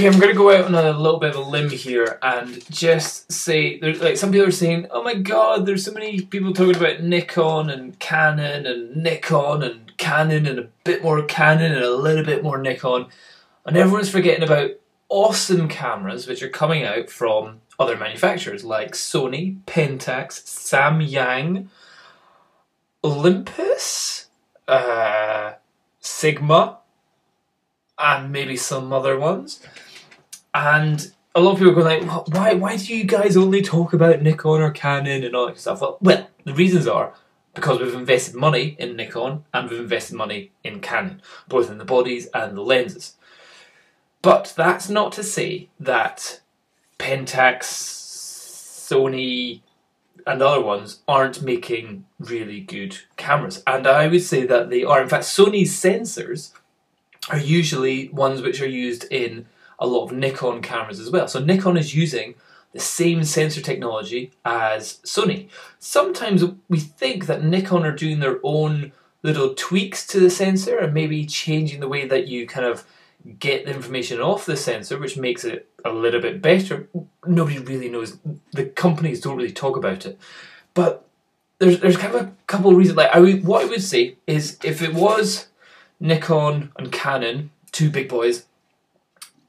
Okay, I'm going to go out on a little bit of a limb here and just say, like some people are saying, oh my god, there's so many people talking about Nikon and Canon and Nikon and Canon and a bit more Canon and a little bit more Nikon, and everyone's forgetting about awesome cameras which are coming out from other manufacturers like Sony, Pentax, Samyang, Olympus, Sigma, and maybe some other ones. And a lot of people go like, why do you guys only talk about Nikon or Canon and all that stuff? Well, the reasons are because we've invested money in Nikon and we've invested money in Canon, both in the bodies and the lenses. But that's not to say that Pentax, Sony and other ones aren't making really good cameras. And I would say that they are. In fact, Sony's sensors are usually ones which are used in a lot of Nikon cameras as well. So Nikon is using the same sensor technology as Sony. Sometimes we think that Nikon are doing their own little tweaks to the sensor and maybe changing the way that you kind of get the information off the sensor, which makes it a little bit better. Nobody really knows. The companies don't really talk about it. But there's kind of a couple of reasons. Like what I would say is, if it was Nikon and Canon, two big boys,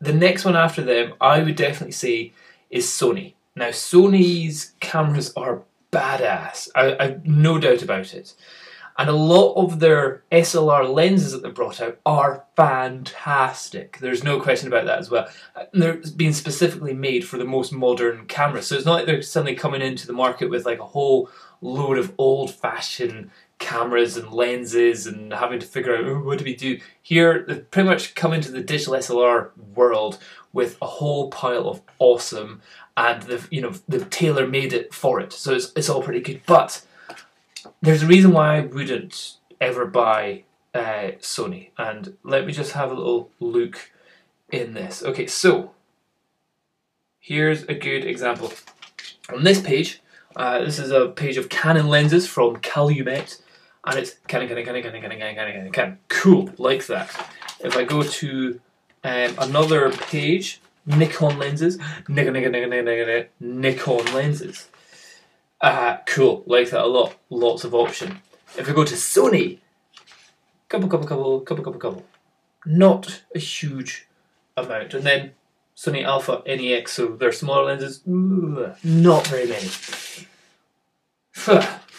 the next one after them, I would definitely say, is Sony. Now, Sony's cameras are badass. I've no doubt about it. And a lot of their SLR lenses that they've brought out are fantastic. There's no question about that as well. And they're being specifically made for the most modern cameras. So it's not like they're suddenly coming into the market with like a whole load of old-fashioned cameras and lenses and having to figure out, oh, what do we do? Here, they've pretty much come into the digital SLR world with a whole pile of awesome, and they've tailor-made it for it. So it's all pretty good. But there's a reason why I wouldn't ever buy Sony. And let me just have a little look in this. Okay, so here's a good example. On this page, this is a page of Canon lenses from Calumet, and it's Canon. Cool, like that. If I go to another page, Nikon lenses, Nikon lenses. Cool, like that a lot. Lots of option. If we go to Sony, couple. Not a huge amount. And then Sony Alpha NEX, so they're smaller lenses, not very many.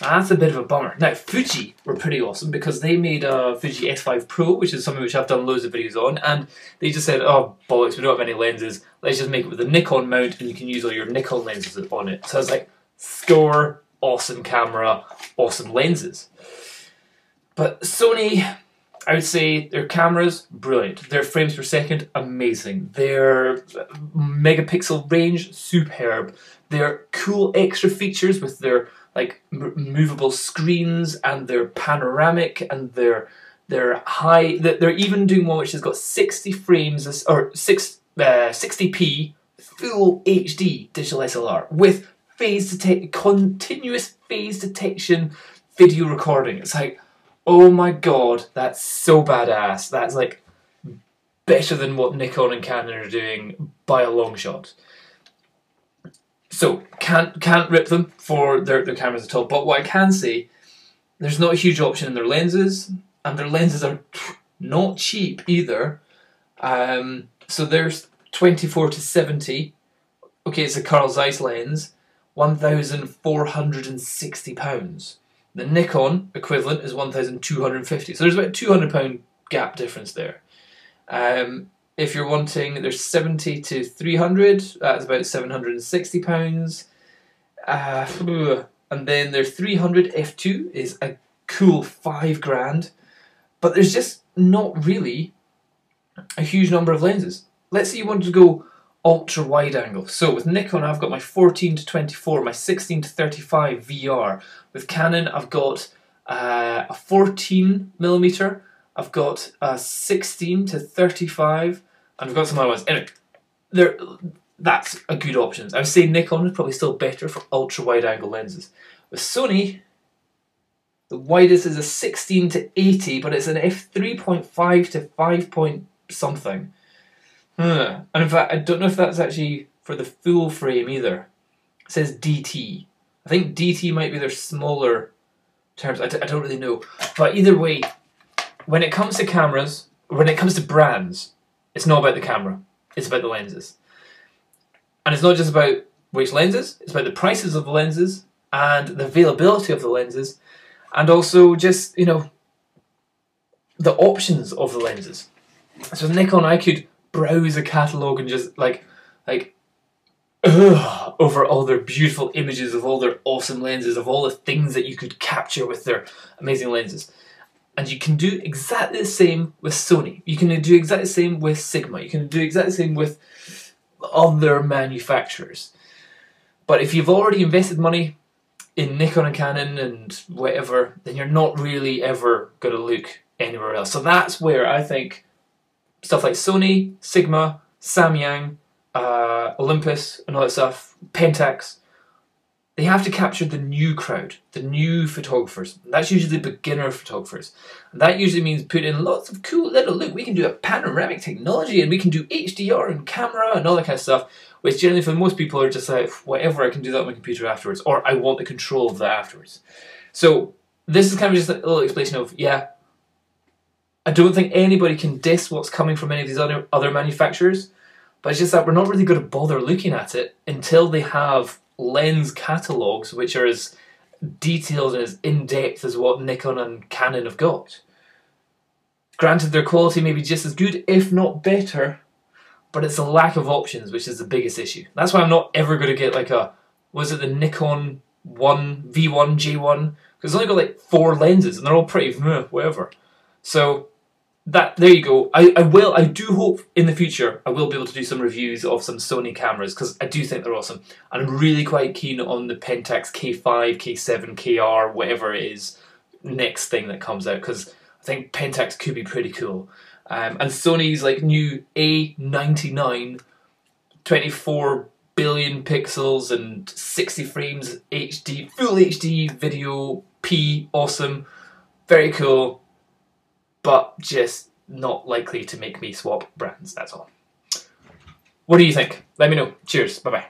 That's a bit of a bummer. Now, Fuji were pretty awesome because they made a Fuji S5 Pro, which is something which I've done loads of videos on, and they just said, oh, bollocks, we don't have any lenses, let's just make it with a Nikon mount and you can use all your Nikon lenses on it. So I was like, score, awesome camera, awesome lenses. But Sony, I would say their cameras, brilliant. Their frames per second, amazing. Their megapixel range, superb. Their cool extra features with their like movable screens and their panoramic and their high. They're even doing one which has got 60 frames or 60p full HD digital SLR with continuous phase detection video recording. It's like, oh my god, that's so badass. That's like better than what Nikon and Canon are doing by a long shot. So can't rip them for their cameras at all. But what I can say, there's not a huge option in their lenses, and their lenses are not cheap either. So there's 24 to 70. Okay, it's a Carl Zeiss lens, £1,460. The Nikon equivalent is 1,250. So there's about a £200 gap difference there. If you're wanting, there's 70 to 300, that's about £760. And then there's 300 f2 is a cool £5,000. But there's just not really a huge number of lenses. Let's say you wanted to go ultra wide angle. So with Nikon, I've got my 14 to 24, my 16 to 35 VR. With Canon, I've got a 14mm. I've got a 16 to 35, and I've got some other ones. Anyway, that's a good option. I would say Nikon is probably still better for ultra wide angle lenses. With Sony, the widest is a 16 to 80, but it's an f3.5 to 5 point something. And in fact, I don't know if that's actually for the full frame either. It says DT. I think DT might be their smaller terms. I don't really know. But either way, when it comes to cameras, when it comes to brands, it's not about the camera. It's about the lenses. And it's not just about which lenses, it's about the prices of the lenses and the availability of the lenses, and also just, you know, the options of the lenses. So with Nikon, I could browse a catalogue and just like over all their beautiful images of all their awesome lenses, of all the things that you could capture with their amazing lenses. And you can do exactly the same with Sony. You can do exactly the same with Sigma. You can do exactly the same with other manufacturers. But if you've already invested money in Nikon and Canon and whatever, then you're not really ever going to look anywhere else. So that's where I think stuff like Sony, Sigma, Samyang, Olympus and all that stuff, Pentax, they have to capture the new crowd, the new photographers. And that's usually the beginner photographers. And that usually means put in lots of cool little, look, we can do a panoramic technology and we can do HDR and camera and all that kind of stuff, which generally for most people are just like, whatever, I can do that on my computer afterwards, or I want the control of that afterwards. So this is kind of just a little explanation of, yeah, I don't think anybody can diss what's coming from any of these other manufacturers, but it's just that we're not really going to bother looking at it until they have lens catalogues which are as detailed and as in-depth as what Nikon and Canon have got. Granted, their quality may be just as good, if not better, but it's a lack of options which is the biggest issue. That's why I'm not ever going to get like a, was it the Nikon V1, J1? Because it's only got like 4 lenses and they're all pretty whatever. So that, there you go. I do hope in the future I will be able to do some reviews of some Sony cameras because I do think they're awesome. And I'm really quite keen on the Pentax K5, K7, KR, whatever it is, next thing that comes out, because I think Pentax could be pretty cool. And Sony's like new A99, 24 billion pixels and 60 frames HD, full HD video, P, awesome, very cool. But just not likely to make me swap brands, that's all. What do you think? Let me know. Cheers, bye-bye.